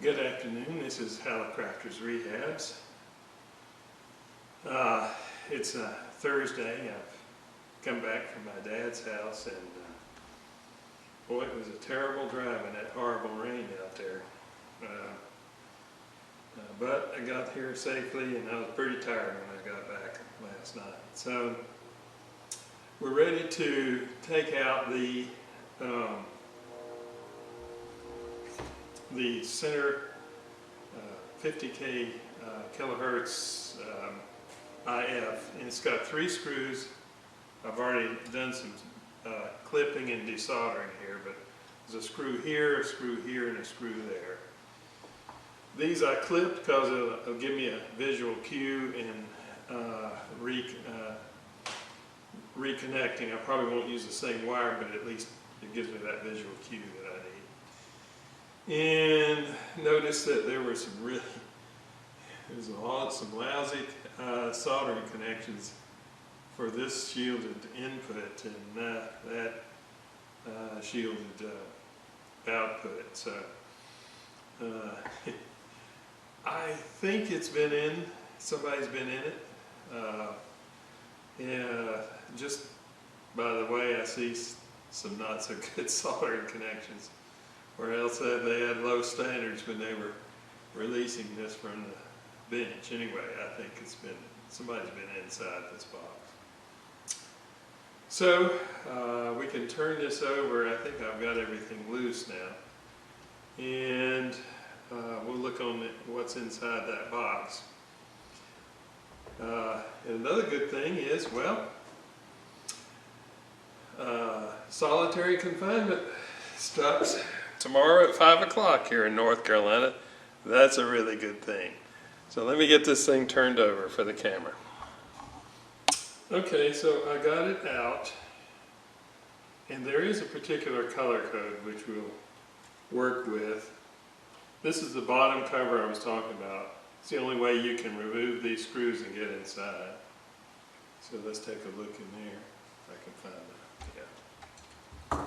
Good afternoon, this is Hallicrafters Rehabs. It's a Thursday. I've come back from my dad's house and boy, it was a terrible drive in that horrible rain out there. But I got here safely and I was pretty tired when I got back last night. So we're ready to take out the center 50K kilohertz IF, and it's got 3 screws. I've already done some clipping and desoldering here, but there's a screw here, and a screw there. These I clipped because it'll give me a visual cue in reconnecting. I probably won't use the same wire, but at least it gives me that visual cue that I need. And notice that there were some some lousy soldering connections for this shielded input and that shielded output. So I think it's been in, somebody's been in it. Yeah, just by the way, I see some not so good soldering connections, or else they had low standards when they were releasing this from the bench. Anyway, I think somebody's been inside this box. So we can turn this over. I think I've got everything loose now, and we'll look on what's inside that box. And another good thing is, well, solitary confinement stops tomorrow at 5 o'clock here in North Carolina. That's a really good thing. So let me get this thing turned over for the camera. Okay, so I got it out, and there is a particular color code which we'll work with. This is the bottom cover I was talking about. It's the only way you can remove these screws and get inside. So let's take a look in there, if I can find it. Yeah.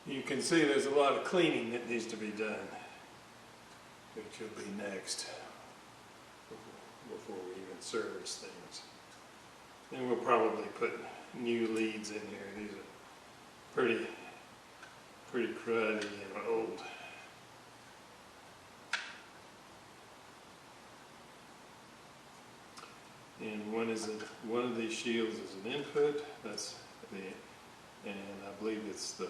You can see there's a lot of cleaning that needs to be done, which will be next before we even service things. And we'll probably put new leads in here. These are pretty cruddy and old. And one of these shields is an input. That's and I believe it's the.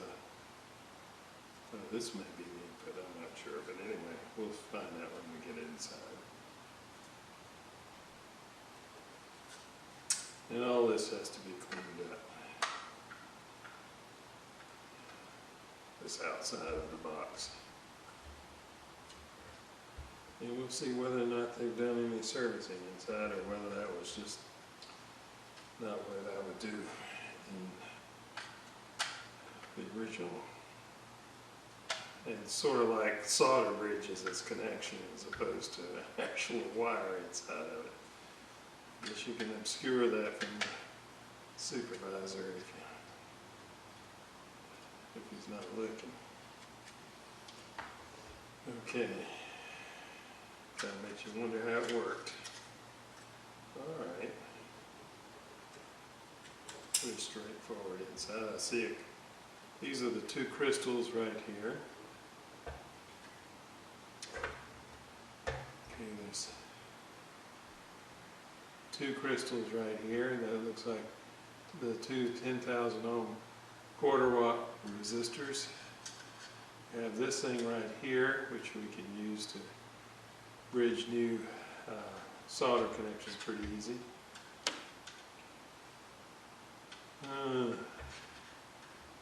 This may be the input. I'm not sure, but anyway, we'll find out when we get inside. And all this has to be cleaned up. This outside of the box. And we'll see whether or not they've done any servicing inside, or whether that was just not what I would do in the original. And it's sort of like solder bridges as connection as opposed to an actual wire inside of it. I guess you can obscure that from the supervisor if he's not looking. Okay. Kind of makes you wonder how it worked. Alright. Pretty straightforward inside. I see it. These are the 2 crystals right here. Okay, there's 2 crystals right here, and that looks like the 2 10,000 ohm quarter watt resistors. We have this thing right here, which we can use to bridge new solder connections pretty easy.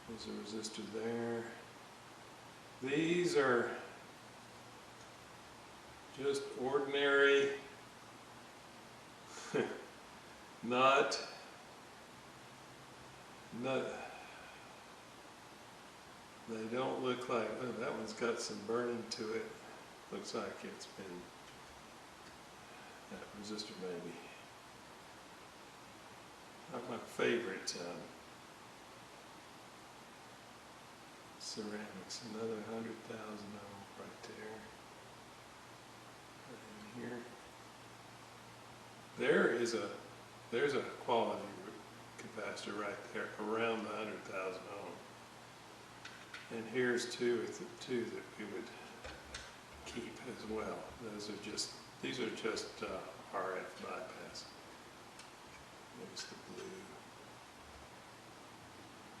There's a resistor there. These are just ordinary, not they don't look like, oh, that one's got some burning to it. Looks like it's been, that resistor maybe. Not my favorite ceramics. Another 100,000 ohm right there. Right in here. There's a quality capacitor right there around the 100,000 ohm. And here's two that we would keep as well. These are just RF bypass. There's the blue.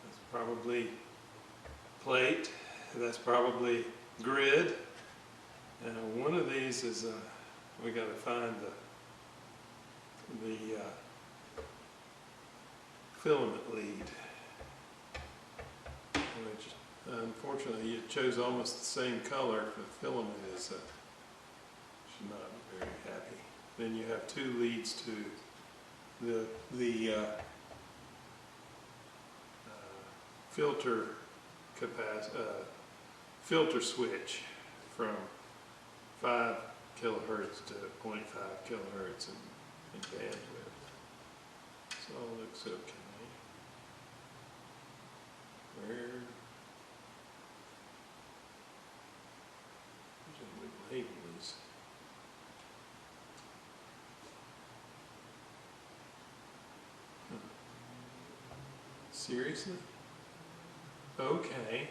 That's probably plate. That's probably grid. And one of these is we got to find the filament lead, which unfortunately it chose almost the same color. The filament is not very happy. Then you have two leads to the filter switch from 5 kilohertz to 0.5 kilohertz in bandwidth. So all looks okay. Where we label these? Seriously? Okay.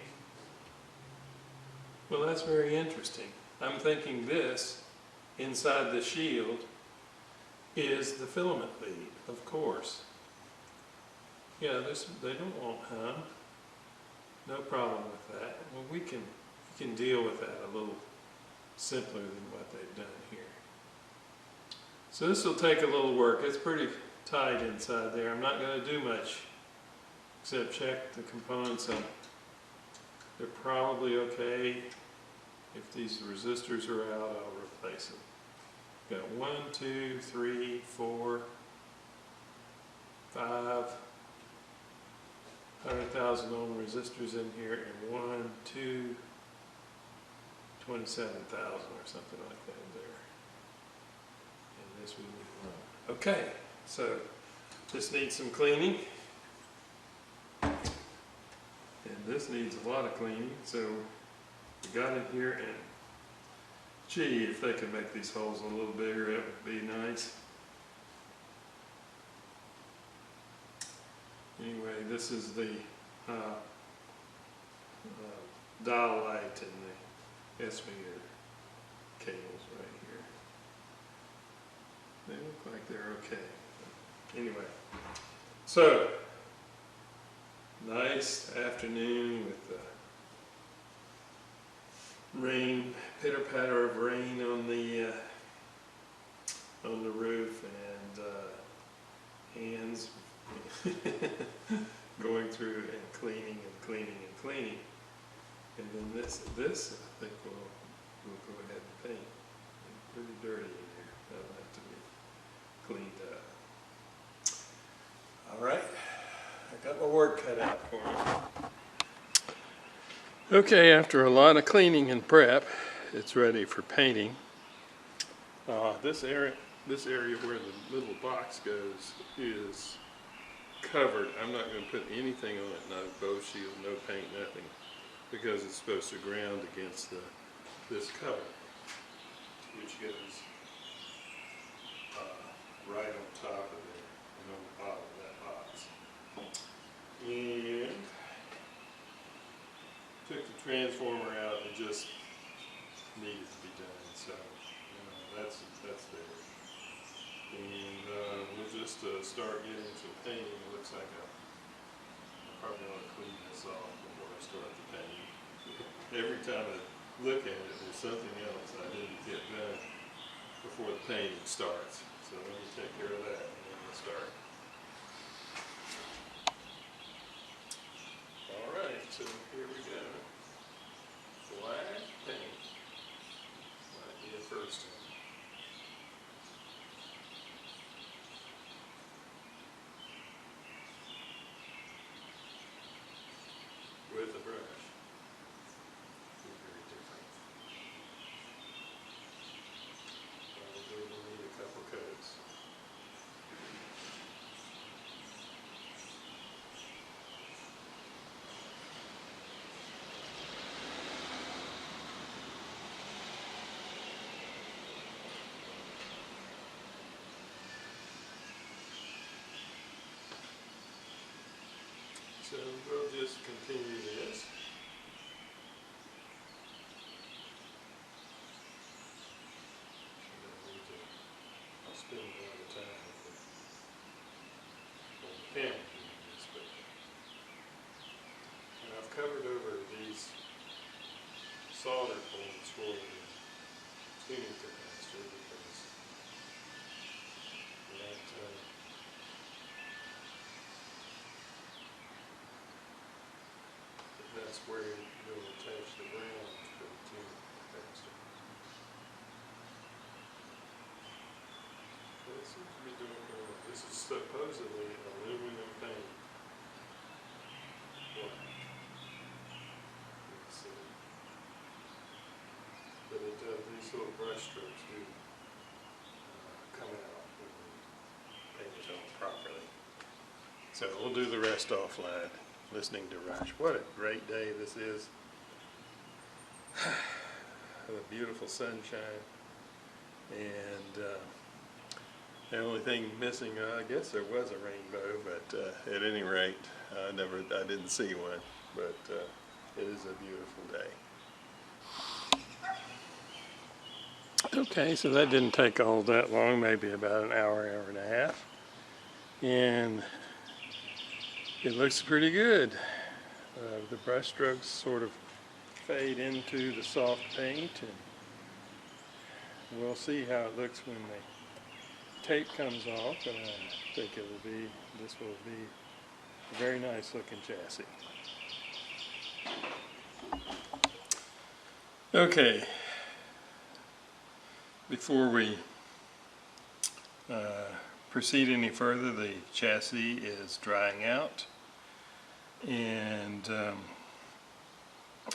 Well, that's very interesting. I'm thinking this, inside the shield, is the filament lead, of course. Yeah, they don't want hum. No problem with that. Well, we can deal with that a little simpler than what they've done here. So this will take a little work. It's pretty tight inside there. I'm not going to do much except check the components up. They're probably okay. If these resistors are out, I'll replace them. Got 1, 2, 3, 4, 5 100,000 ohm resistors in here, and 1, 2, 27,000 or something like that there. And this we move on. Okay, so this needs some cleaning. And this needs a lot of cleaning, so we got in here, and gee, if they could make these holes a little bigger, it would be nice. Anyway, this is the dial light and the S meter cables right here. They look like they're okay. Anyway, so nice afternoon with the rain, pitter patter of rain on the roof, and hands going through and cleaning and cleaning and cleaning. And then this I think we'll go ahead and paint. It's pretty dirty in here. That'll have to be cleaned up. All right, I got my work cut out for me. Okay, after a lot of cleaning and prep, it's ready for painting. This area where the little box goes is covered. I'm not going to put anything on it, no bow shield, no paint, nothing, because it's supposed to ground against this cover, which goes right on top of it and on the bottom of that box. And took the transformer out. It just needed to be done, so that's there. And we'll just start getting some painting. It looks like I probably want to clean this off before I start the painting. Every time I look at it, there's something else I need to get done before the painting starts. So let me take care of that and then we'll start. Alright, so here we go. Black paint. Might be a first time. With a brush. They're very different. Probably will need a couple coats. So we'll just continue this. I'll spend a lot of time on the camera doing this, but I've covered over these solder points for the tuning capacitor because that's where you'll attach the ground for the tuning capacitor. But it seems to be doing well. This is supposedly aluminum paint. Black. Let's see. But it does, these little brush strokes do come out when we paint it on properly. So we'll do the rest offline, listening to Rush. What a great day this is. A beautiful sunshine. And the only thing missing, I guess there was a rainbow, but at any rate, I didn't see one. But it is a beautiful day. Okay, so that didn't take all that long, maybe about an hour, hour and a half. And it looks pretty good. The brush strokes sort of fade into the soft paint, and we'll see how it looks when the tape comes off, and I think this will be a very nice looking chassis. Okay. Before we proceed any further, the chassis is drying out, and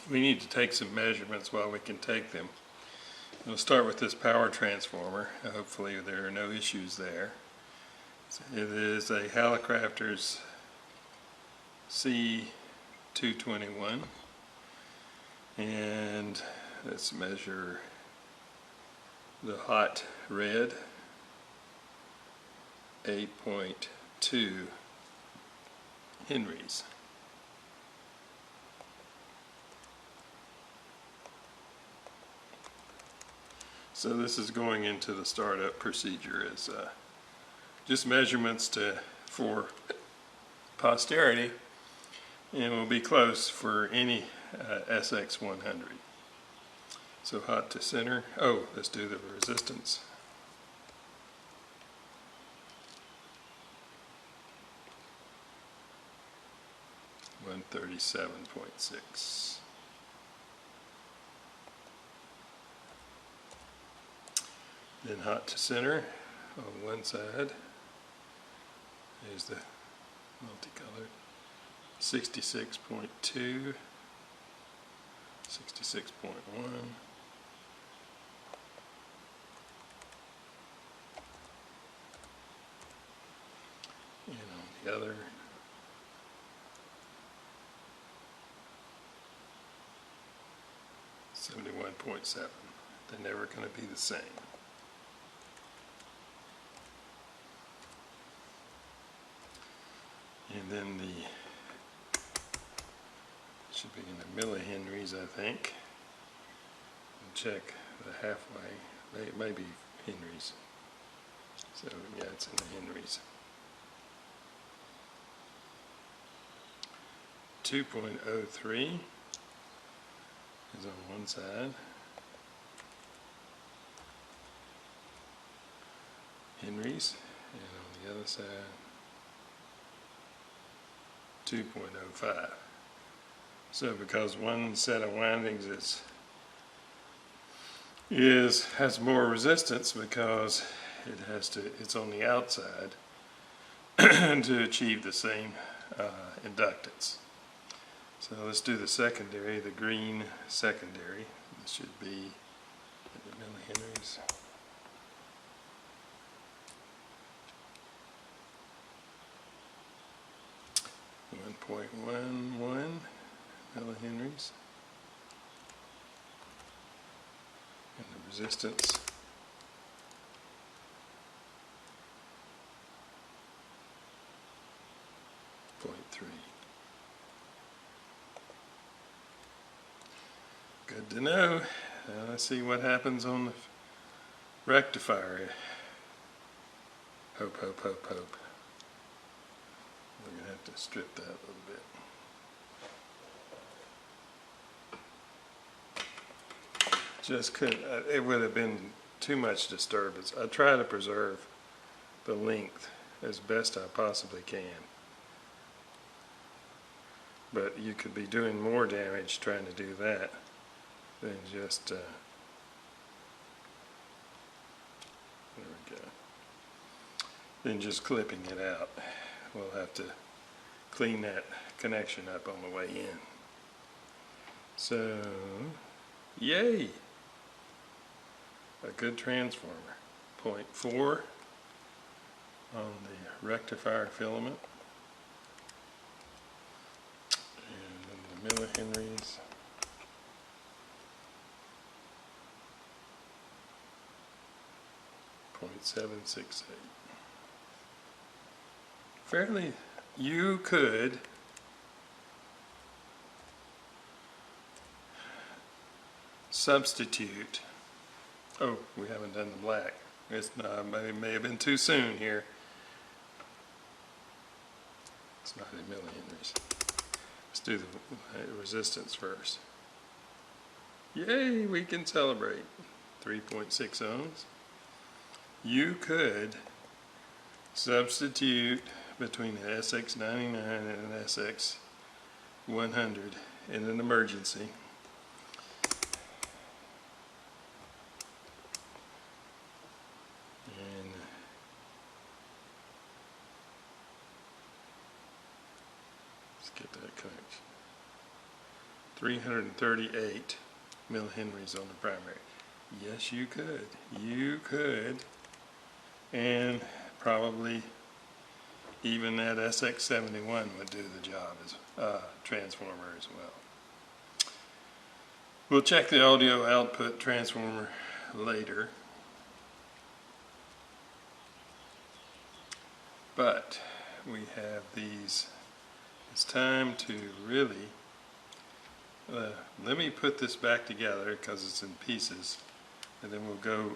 we need to take some measurements while we can take them. We'll start with this power transformer. Hopefully there are no issues there. It is a Hallicrafters C221, and let's measure the hot red, 8.2 Henrys. So this is going into the startup procedure as just measurements for posterity, and will be close for any SX-100. So hot to center. Oh, let's do the resistance. $137.6. Then hot to center on one side. There's the multicolored. 66.2, 66.1. And on the other, 71.7. They're never going to be the same. And then should be in the millihenries, I think. And check the halfway. It may be henries. So yeah, it's in the henries. 2.03 is on one side. Henries, and on the other side 2.05. So because one set of windings has more resistance because it's on the outside to achieve the same inductance. So let's do the secondary, the green secondary. This should be in the millihenries. .11 millihenries, and the resistance 0.3. Good to know. Let's see what happens on the rectifier. Hope. We're going to have to strip that a little bit. Just couldn't, it would have been too much disturbance. I try to preserve the length as best I possibly can. But you could be doing more damage trying to do that than just, there we go, than just clipping it out. We'll have to clean that connection up on the way in. So, yay! A good transformer. 0.4 on the rectifier filament. And then the millihenries. .768. Fairly, you could substitute. Oh, we haven't done the black. It's not, it may have been too soon here. It's not in millihenries. Let's do the resistance first. Yay, we can celebrate. 3.6 ohms. You could substitute between an SX-99 and an SX-100 in an emergency. And let's get that connection. 338 millihenries on the primary. Yes, you could. You could. And probably even that SX-71 would do the job as transformer as well. We'll check the audio output transformer later. But we have these. It's time to really, let me put this back together because it's in pieces, and then we'll go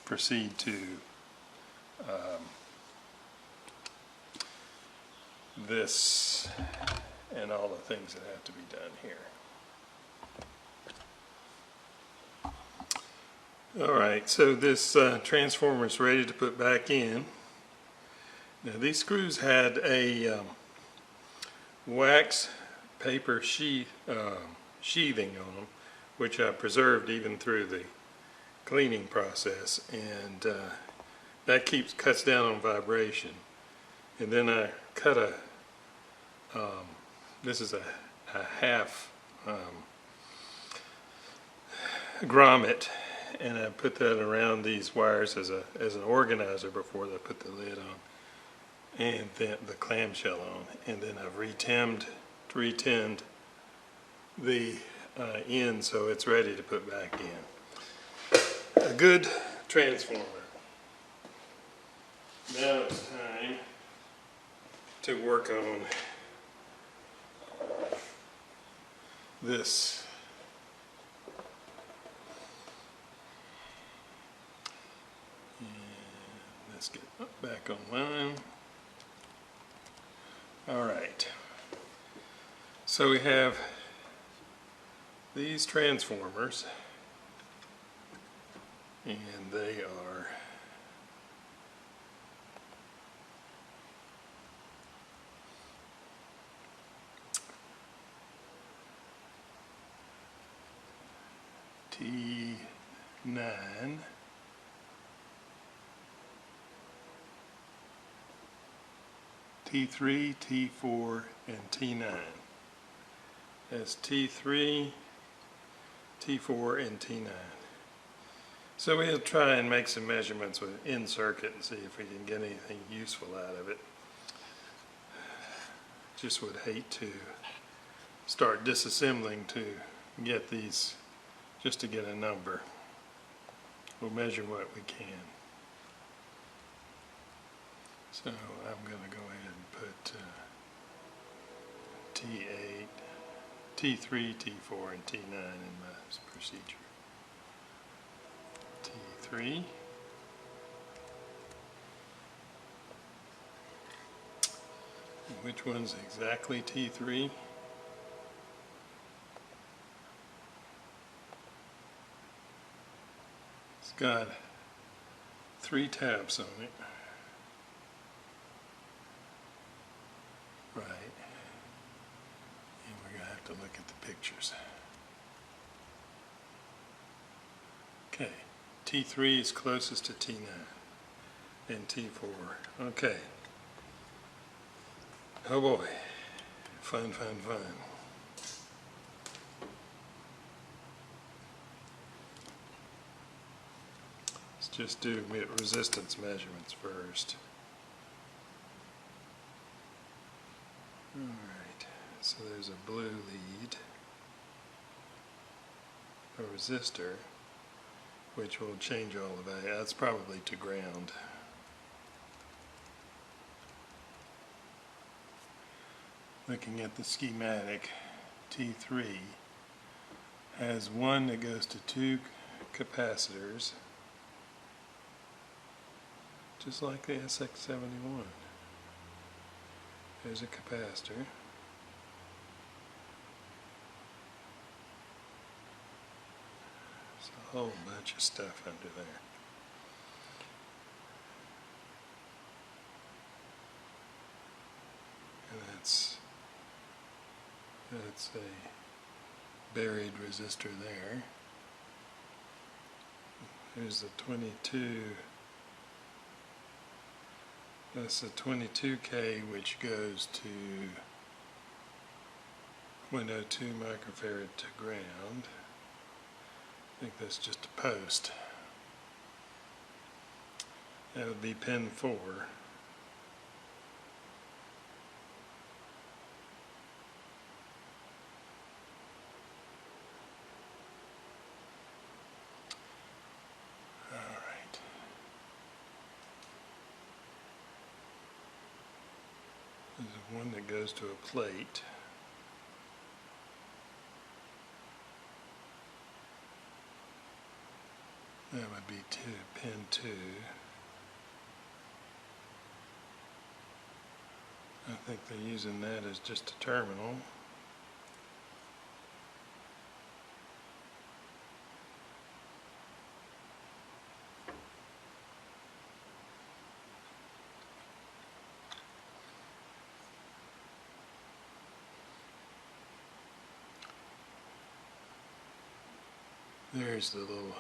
proceed to this and all the things that have to be done here. Alright, so this transformer is ready to put back in. Now these screws had a wax paper sheathing on them, which I preserved even through the cleaning process, and that cuts down on vibration. And then I cut a this is a half grommet, and I put that around these wires as an organizer before I put the lid on, and then the clamshell on, and then I've retinned the end so it's ready to put back in. A good transformer. Now it's time to work on this. And let's get back online. Alright. So we have these transformers, and they are T9, T3, T4, and T9. That's T3, T4, and T9. So we'll try and make some measurements with in circuit and see if we can get anything useful out of it. Just would hate to start disassembling to get these, just to get a number. We'll measure what we can. So I'm going to go ahead and put T8, T3, T4, and T9 in my procedure. T3. Which one's exactly T3? It's got 3 tabs on it. Right. And we're going to have to look at the pictures. Okay. T3 is closest to T9 and T4. Okay. Oh boy. Fun, fun, fun. Let's just do resistance measurements first. Alright, so there's a blue lead, a resistor, which will change all of that. That's probably to ground. Looking at the schematic, T3 has one that goes to 2 capacitors, just like the SX-100. There's a capacitor. There's a whole bunch of stuff under there. And that's a buried resistor there. There's the 22. That's a 22K, which goes to 0.02 microfarad to ground. I think that's just a post. That would be pin 4. There's one that goes to a plate. That would be pin 2. I think they're using that as just a terminal. There's the little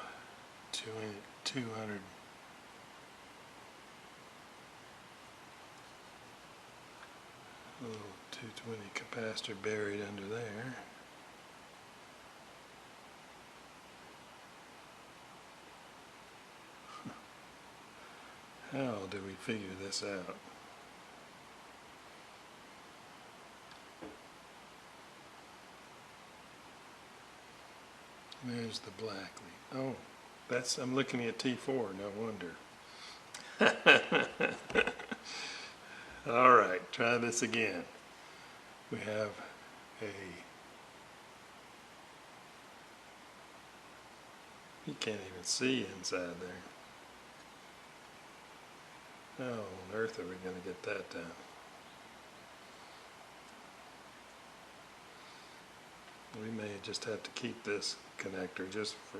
200 little 220 capacitor buried under there. How do we figure this out? There's the black lead. Oh, I'm looking at T4, no wonder. All right, try this again. We have you can't even see inside there. How on earth are we going to get that done? We may just have to keep this connector just for...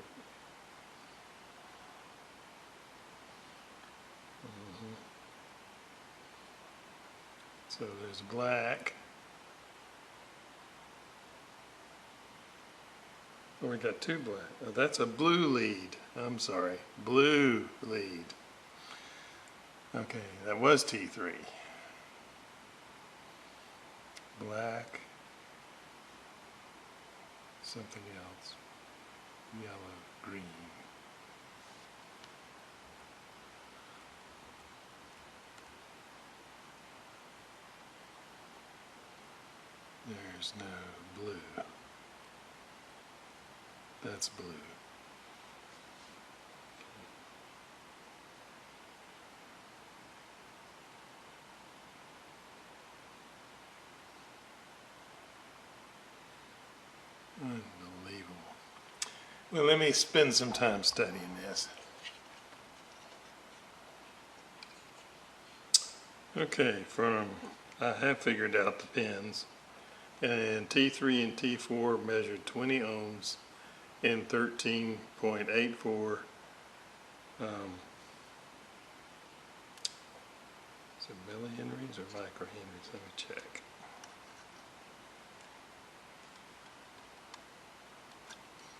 So there's black. Oh, we got 2 black. Oh, that's a blue lead. I'm sorry. Blue lead. Okay, that was T3. Black. Something else. Yellow, green. There's no blue. That's blue. Well, let me spend some time studying this. Okay, I have figured out the pins, and T3 and T4 measured 20 ohms in 13.84. Is it millihenries or microhenries? Let me check.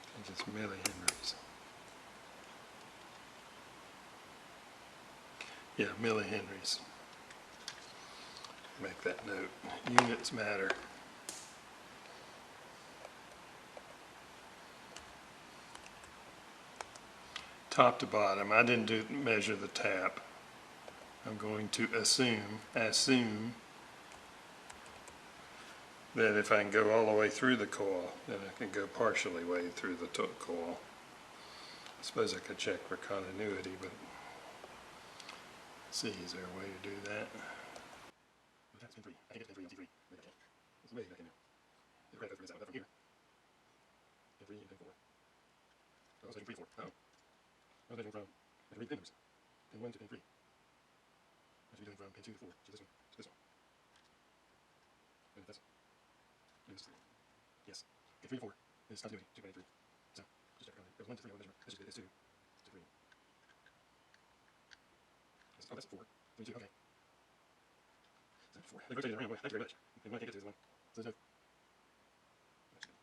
I think it's millihenries. Yeah, millihenries. Make that note. Units matter. Top to bottom. I didn't measure the tap. I'm going to assume that if I can go all the way through the coil, then I can go partially way through the coil. I suppose I could check for continuity, but let's see, is there a way to do that? That's pin 3. I think it's pin 3 on T3. Maybe I can't. It's way back in there. It's right over this out from here. Pin 3 and pin 4. Oh, I was measuring 3 4. Oh. I was measuring from, I can read pin numbers. Pin 1 to pin 3. I should be doing from pin 2 to 4. So this one. So this one. And that's yes. Okay, 3 to 4 is continuity. 2 by 3. So just check it on. There's 1 to 3 on the measurement. This is good. It's 2 to 3. Oh, that's 4. 3 2. Okay. So 4. They rotated around. Thank you very much. And one I can't get to is 1. So there's no. That's good.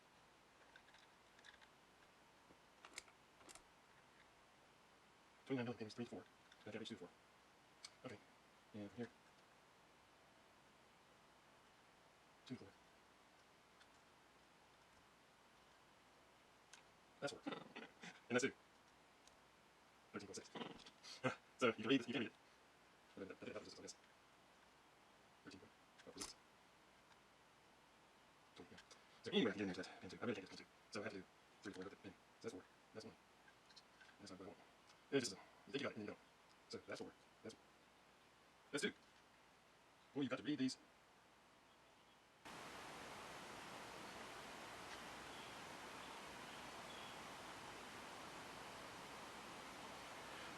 29 millimeters, 3 to 4. I can't reach 2 to 4. Okay. And from here. 2 to 4. That's 4. And that's 2. 13.6. So you can read this, you can read it. I think that's resistance on this. 13. Oh, resistance. So, yeah. So anyway, I can get into that pin 2. I really can't get to pin 2. So I have to do 3 to 4 with the pin. So that's 4. That's 1. That's not what I want. It's just you think you got it and you don't. So that's 4. That's 2. Boy, you've got to read these.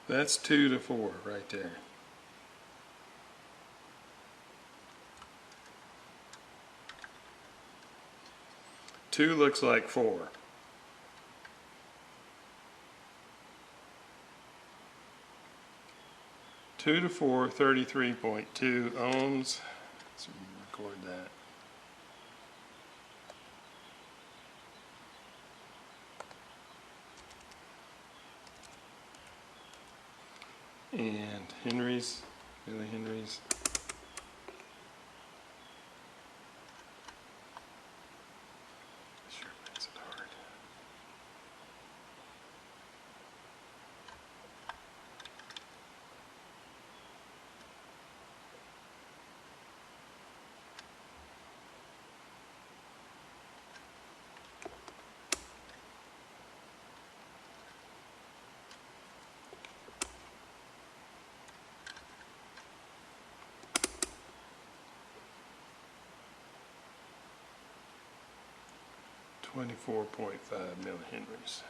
That's 2 to 4 right there. Two looks like 4. Two to 4, 33.2 ohms. So record that. And henries, millihenries. Sure makes it hard. .5 millihenries.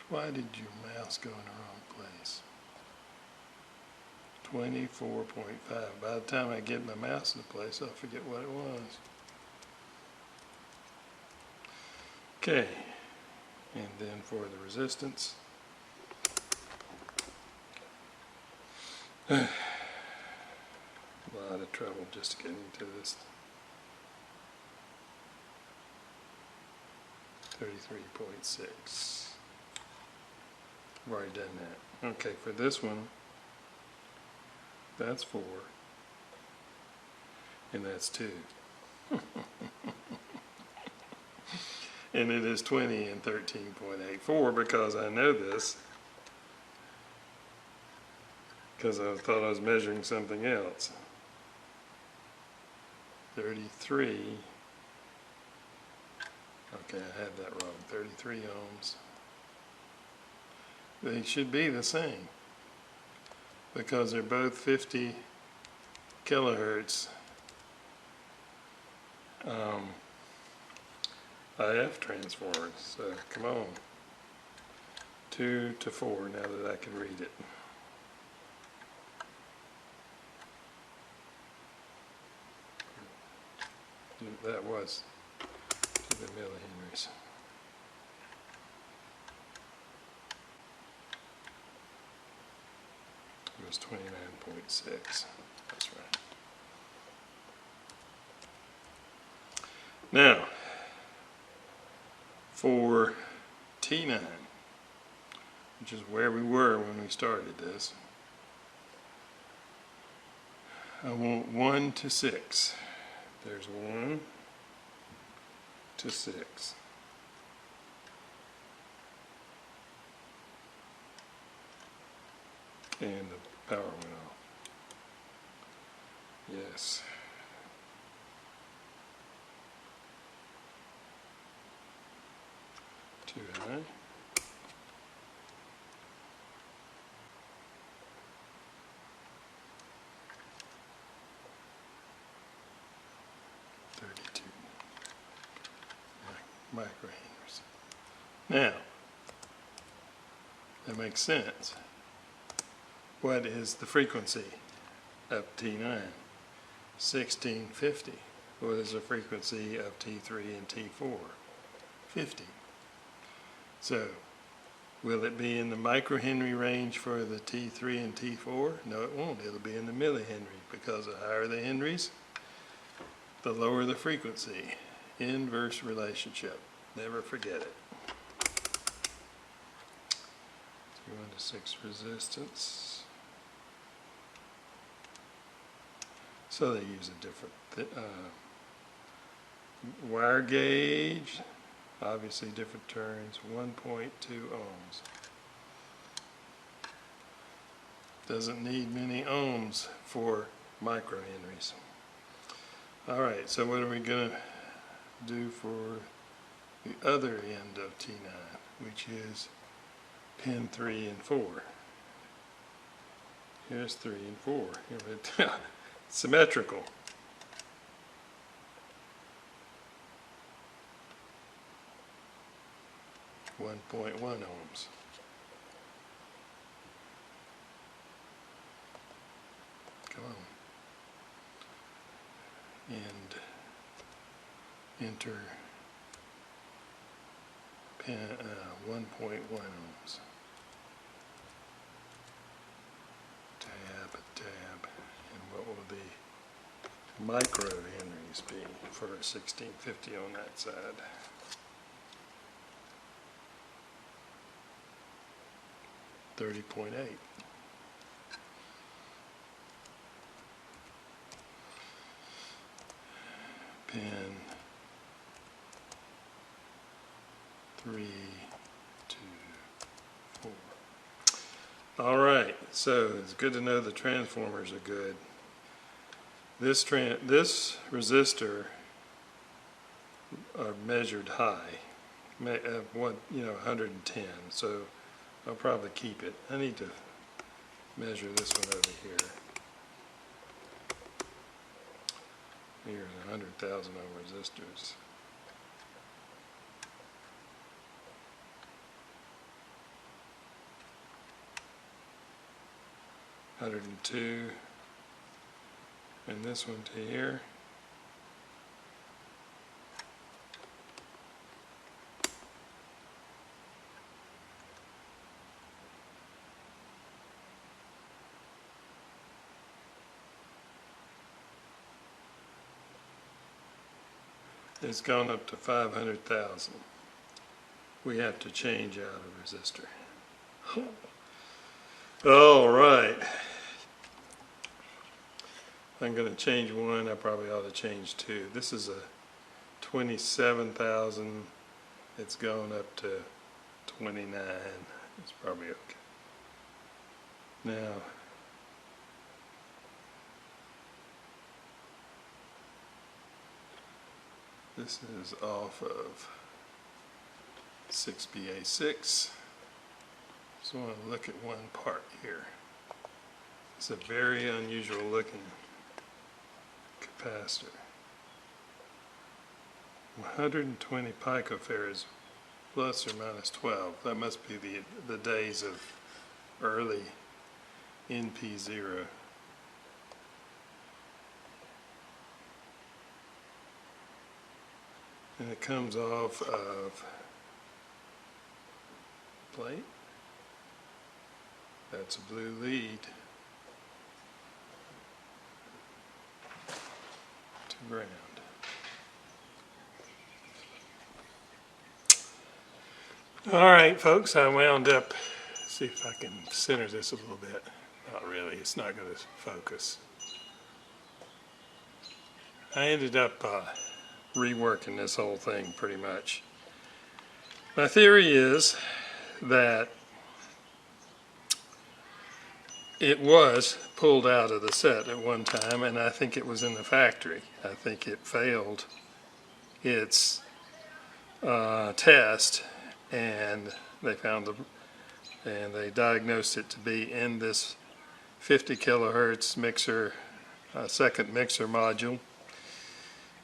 Why did your mouse go in the wrong place? 24.5. By the time I get my mouse in place, I'll forget what it was. Okay, and then for the resistance, a lot of trouble just getting into this. 33.6. I've already done that. Okay, for this one, that's 4, and that's 2. And it is 20 and 13.84 because I know this, because I thought I was measuring something else. 33. Okay, I had that wrong. 33 ohms. They should be the same. because they're both 50 kilohertz IF transformers. So come on, 2 to 4 now that I can read it. That was to the millihenries. It was 29.6. That's right. Now, for T9, which is where we were when we started this, I want 1 to 6. There's 1 to 6. And the power went off. Yes. Too high. Microhenries. Now, that makes sense. What is the frequency of T9? 1650. What is the frequency of T3 and T4? 50. So, will it be in the microhenry range for the T3 and T4? No, it won't. It'll be in the millihenry, because the higher the henries, the lower the frequency. Inverse relationship. Never forget it. 1 to 6 resistance. So they use a different wire gauge. Obviously different turns. 1.2 ohms. Doesn't need many ohms for microhenries. All right, so what are we going to do for the other end of T9, which is pin 3 and 4. Here's 3 and 4. Symmetrical. .1 ohms. Come on. And enter pin 1.1 ohms. Tab, and what will the microhenries be for 1650 on that side? .8. Pin 3, 2, 4. All right, so it's good to know the transformers are good. This resistor are measured high, 110. So I'll probably keep it. I need to measure this one over here. Here's 100,000 ohm resistors. $102, and this one to here. It's gone up to 500,000. We have to change out a resistor. All right. I'm going to change one. I probably ought to change two. This is a 27,000. It's gone up to 29. It's probably okay. Now, this is off of 6BA6. So I want to look at one part here. It's a very unusual looking capacitor. 120 picofarads plus or minus 12. That must be the days of early NP0. And it comes off of plate. That's a blue lead to ground. All right, folks, I wound up, see if I can center this a little bit. Not really, it's not going to focus. I ended up reworking this whole thing pretty much. My theory is that it was pulled out of the set at one time, and I think it was in the factory. I think it failed its test, and they found and they diagnosed it to be in this 50 kilohertz mixer, second mixer module,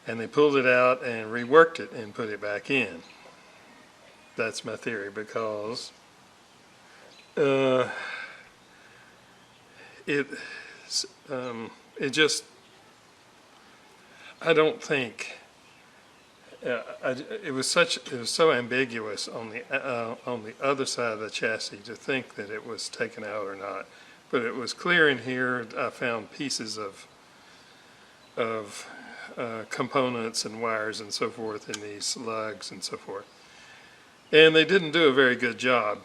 and they pulled it out and reworked it and put it back in. That's my theory, because it just, I don't think it was so ambiguous on the other side of the chassis to think that it was taken out or not. But it was clear in here. I found pieces of components and wires and so forth in these lugs and so forth. And they didn't do a very good job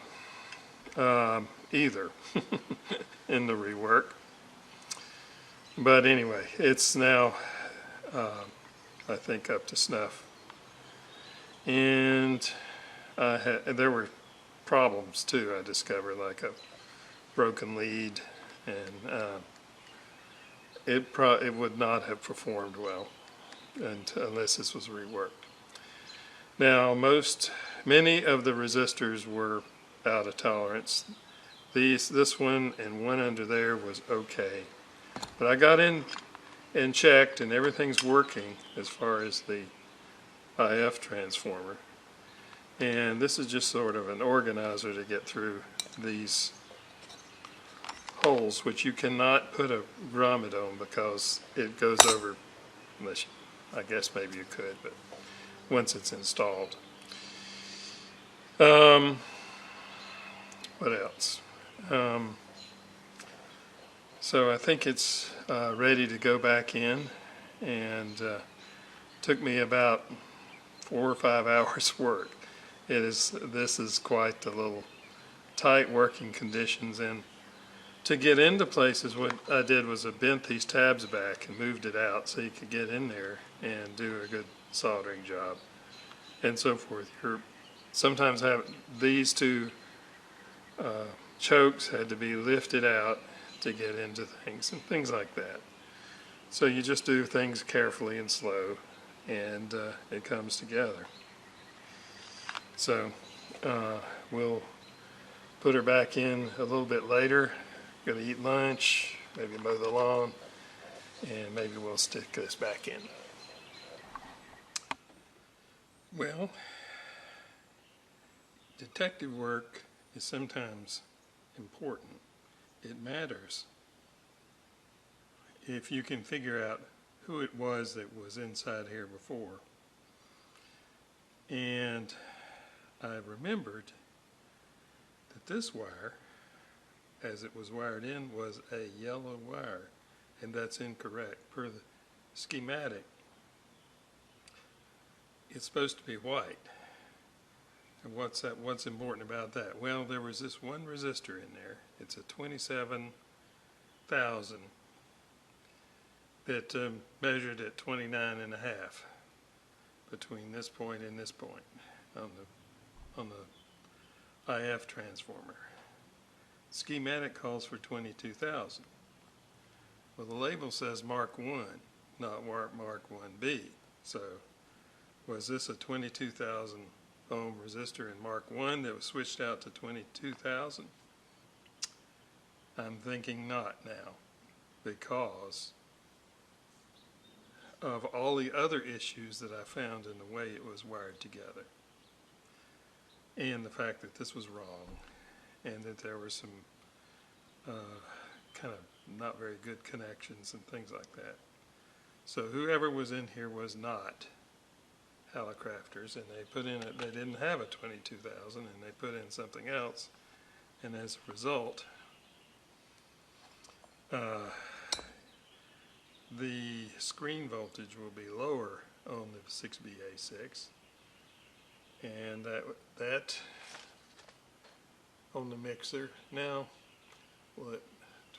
either in the rework. But anyway, it's now, I think, up to snuff. And there were problems too, I discovered, like a broken lead, and it would not have performed well unless this was reworked. Now, many of the resistors were out of tolerance. This one and one under there was okay, but I got in and checked, and everything's working as far as the IF transformer. And this is just sort of an organizer to get through these holes, which you cannot put a grommet on because it goes over, unless I guess maybe you could, but once it's installed. What else? So I think it's ready to go back in, and took me about 4 or 5 hours work. This is quite a little tight working conditions, and to get into places, what I did was I bent these tabs back and moved it out so you could get in there and do a good soldering job and so forth. Sometimes these two chokes had to be lifted out to get into things and things like that. So you just do things carefully and slow, and it comes together. So we'll put her back in a little bit later. Gonna eat lunch, maybe mow the lawn, and maybe we'll stick this back in. Well, detective work is sometimes important. It matters if you can figure out who it was that was inside here before. And I remembered that this wire, as it was wired in, was a yellow wire, and that's incorrect. Per the schematic, it's supposed to be white. And what's important about that? Well, there was this one resistor in there. It's a 27,000 that measured at 29.5 between this point and this point on the IF transformer. Schematic calls for 22,000. Well, the label says Mark 1, not Mark 1B. So was this a 22,000 ohm resistor in Mark 1 that was switched out to 22,000? I'm thinking not now, because of all the other issues that I found in the way it was wired together, and the fact that this was wrong, and that there were some kind of not very good connections and things like that. So whoever was in here was not Hallicrafters, and they put in it, they didn't have a 22,000, and they put in something else, and as a result, the screen voltage will be lower on the 6BA6, and that on the mixer now, well, at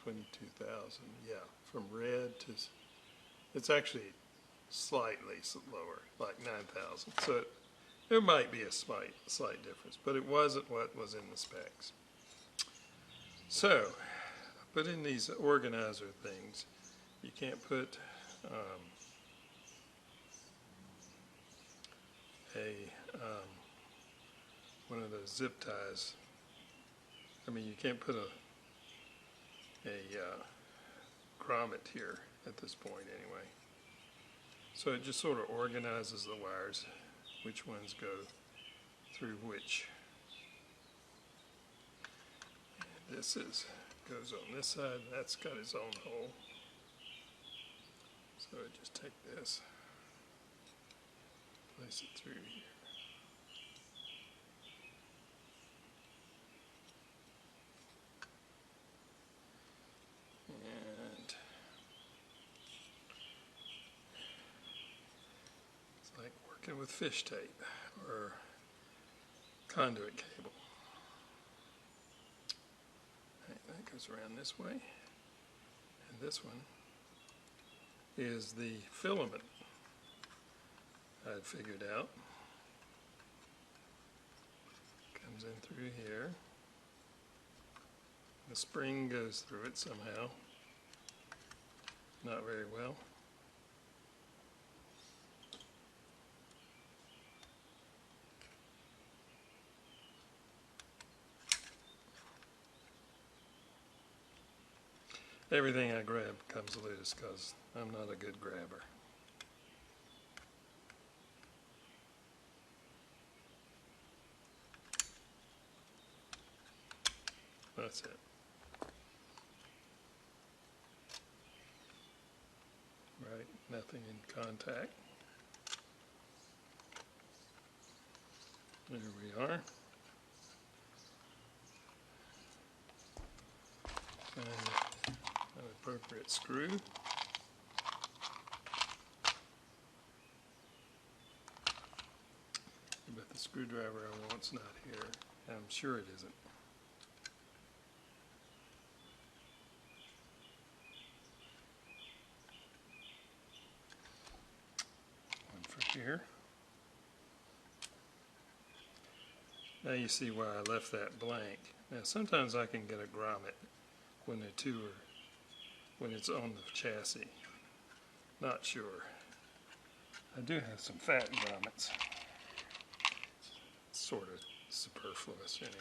22,000, yeah, from red to, it's actually slightly lower, like 9,000. So there might be a slight difference, but it wasn't what was in the specs. So, put in these organizer things. You can't put one of those zip ties. I mean, you can't put a grommet here at this point anyway. So it just sort of organizes the wires, which ones go through which. And this goes on this side, that's got its own hole. So I just take this, place it through here. And it's like working with fish tape or conduit cable. Right, that goes around this way. And this one is the filament I'd figured out. Comes in through here. The spring goes through it somehow. Not very well. Everything I grab comes loose because I'm not a good grabber. That's it. Right, nothing in contact. There we are. And an appropriate screw. But the screwdriver I want's not here. I'm sure it isn't. One for here. Now you see why I left that blank. Now sometimes I can get a grommet when the two are, when it's on the chassis. Not sure. I do have some fat grommets. It's sort of superfluous anyway.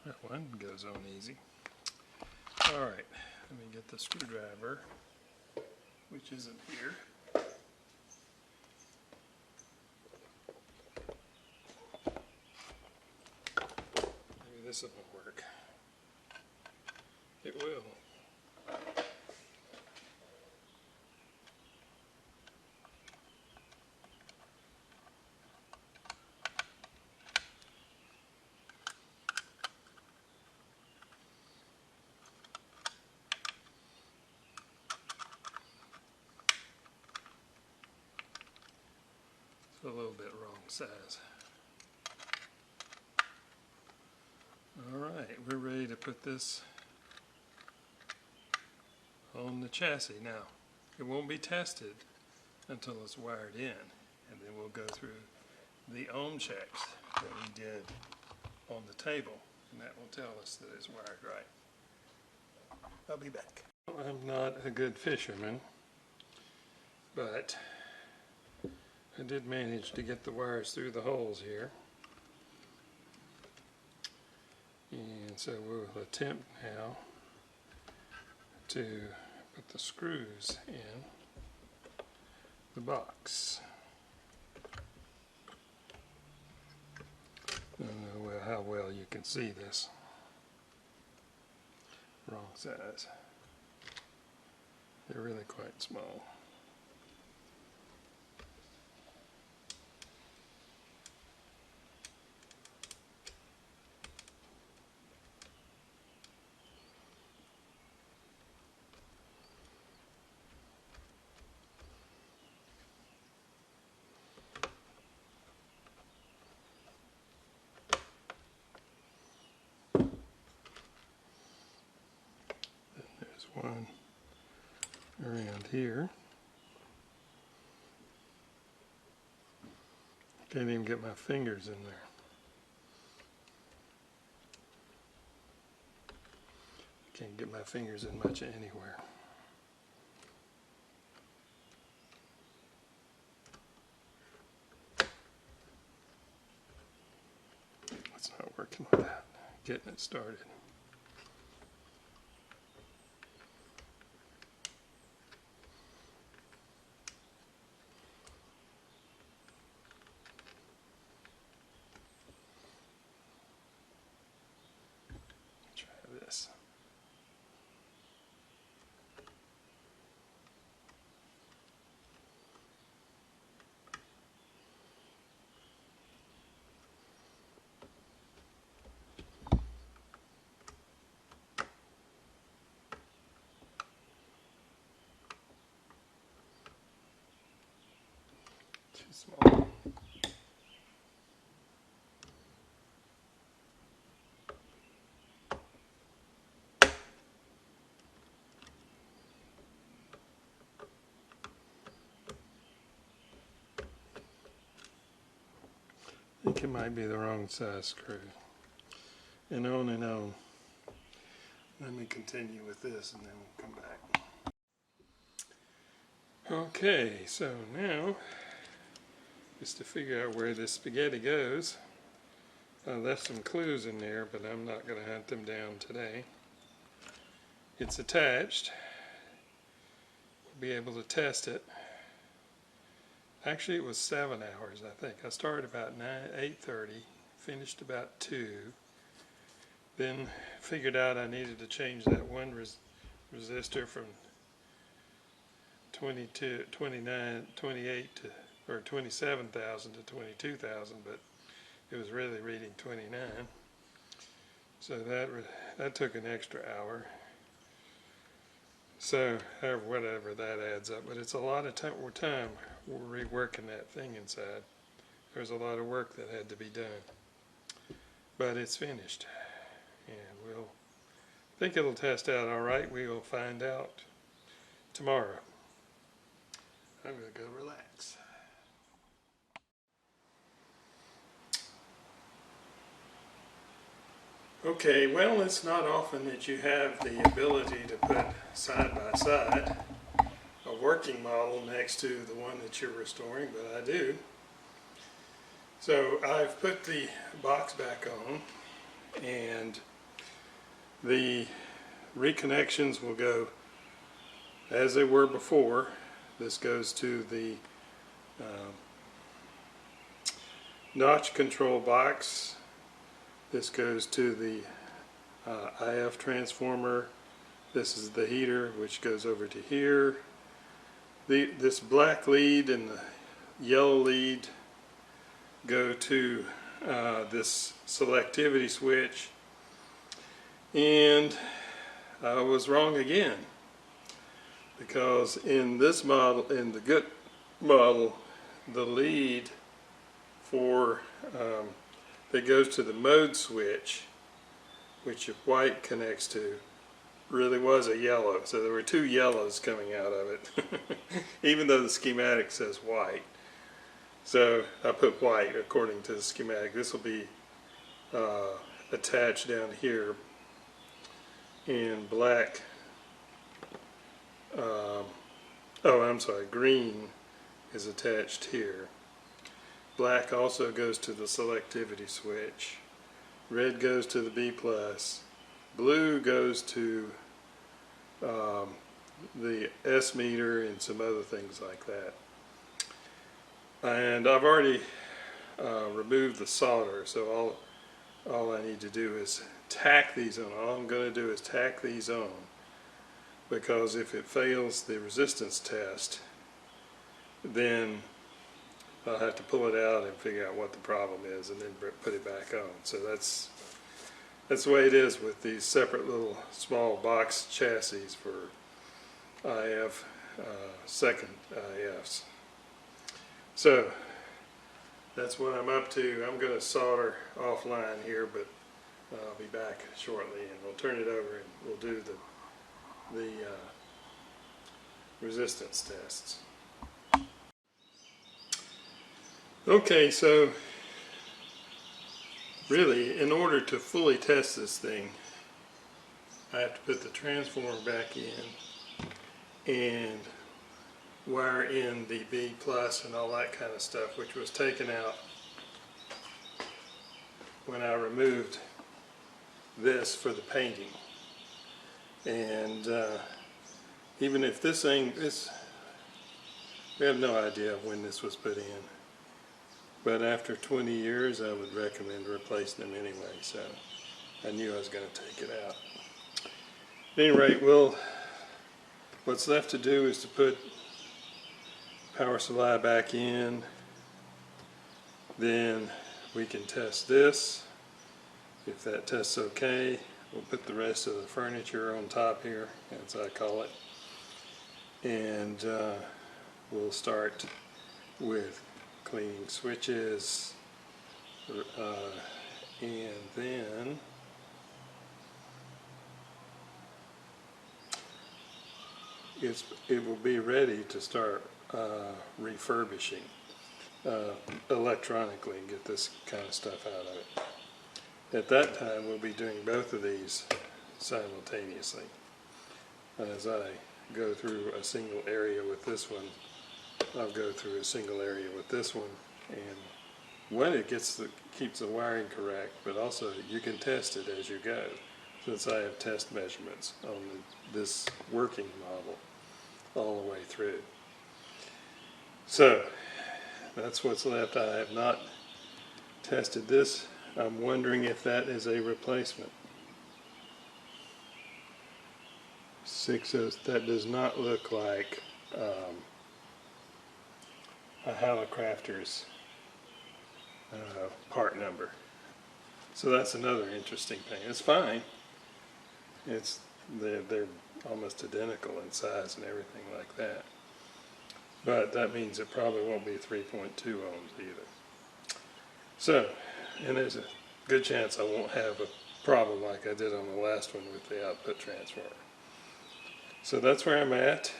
That one goes on easy. Alright, let me get the screwdriver, which isn't here. Maybe this will work. It will. size. Alright, we're ready to put this on the chassis now. It won't be tested until it's wired in, and then we'll go through the ohm checks that we did on the table, and that will tell us that it's wired right. I'll be back. I'm not a good fisherman, but I did manage to get the wires through the holes here. And so we'll attempt now to put the screws in the box. I don't know how well you can see this. Wrong size. They're really quite small. One around here. Can't even get my fingers in there. Can't get my fingers in much anywhere. It's not working with that. Getting it started. This. Too small. I think it might be the wrong size screw. And on and on. Let me continue with this and then we'll come back. Okay, so now, just to figure out where this spaghetti goes, I left some clues in there, but I'm not going to hunt them down today. It's attached. We'll be able to test it. Actually, it was 7 hours, I think. I started about 8:30, finished about 2. Then figured out I needed to change that one resistor from 28 to, or 27,000 to 22,000, but it was really reading 29. So that took an extra hour. So, whatever that adds up, but it's a lot of time we're reworking that thing inside. There's a lot of work that had to be done, but it's finished, and I think it'll test out all right. We will find out tomorrow. I'm going to go relax. Okay, well, it's not often that you have the ability to put side by side a working model next to the one that you're restoring, but I do. So I've put the box back on, and the reconnections will go as they were before. This goes to the notch control box. This goes to the IF transformer. This is the heater, which goes over to here. This black lead and the yellow lead go to this selectivity switch. And I was wrong again, because in this model, in the good model, the lead before that goes to the mode switch, which white connects to, really was a yellow. So there were two yellows coming out of it, even though the schematic says white. So I put white according to the schematic. This will be attached down here in black. Green is attached here. Black also goes to the selectivity switch. Red goes to the B+. Blue goes to the S meter and some other things like that. And I've already removed the solder, so all I need to do is tack these on. All I'm going to do is tack these on, because if it fails the resistance test, then I'll have to pull it out and figure out what the problem is and then put it back on. So that's the way it is with these separate little small box chassis for IF, second IFs. So that's what I'm up to. I'm going to solder offline here, but I'll be back shortly, and we'll turn it over and we'll do the resistance tests. Okay, so really, in order to fully test this thing, I have to put the transformer back in and wire in the B+ and all that kind of stuff, which was taken out when I removed this for the painting. And even if this thing is, we have no idea when this was put in, but after 20 years I would recommend replacing them anyway, so I knew I was going to take it out. At any rate, what's left to do is to put power supply back in, then we can test this. If that tests okay, we'll put the rest of the furniture on top here, as I call it, and we'll start with cleaning switches, and then it will be ready to start refurbishing electronically and get this kind of stuff out of it. At that time, we'll be doing both of these simultaneously. As I go through a single area with this one, I'll go through a single area with this one, and when it keeps the wiring correct, but also you can test it as you go, since I have test measurements on this working model all the way through. So that's what's left. I have not tested this. I'm wondering if that is a replacement. That does not look like a Hallicrafters part number. So that's another interesting thing. It's fine. They're almost identical in size and everything like that. But that means it probably won't be 3.2 ohms either. So, and there's a good chance I won't have a problem like I did on the last one with the output transformer. So that's where I'm at.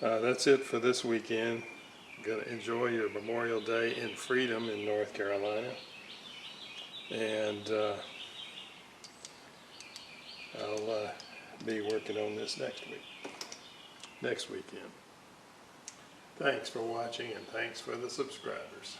That's it for this weekend. Gonna enjoy your Memorial Day in freedom in North Carolina, and I'll be working on this next weekend. Thanks for watching, and thanks for the subscribers.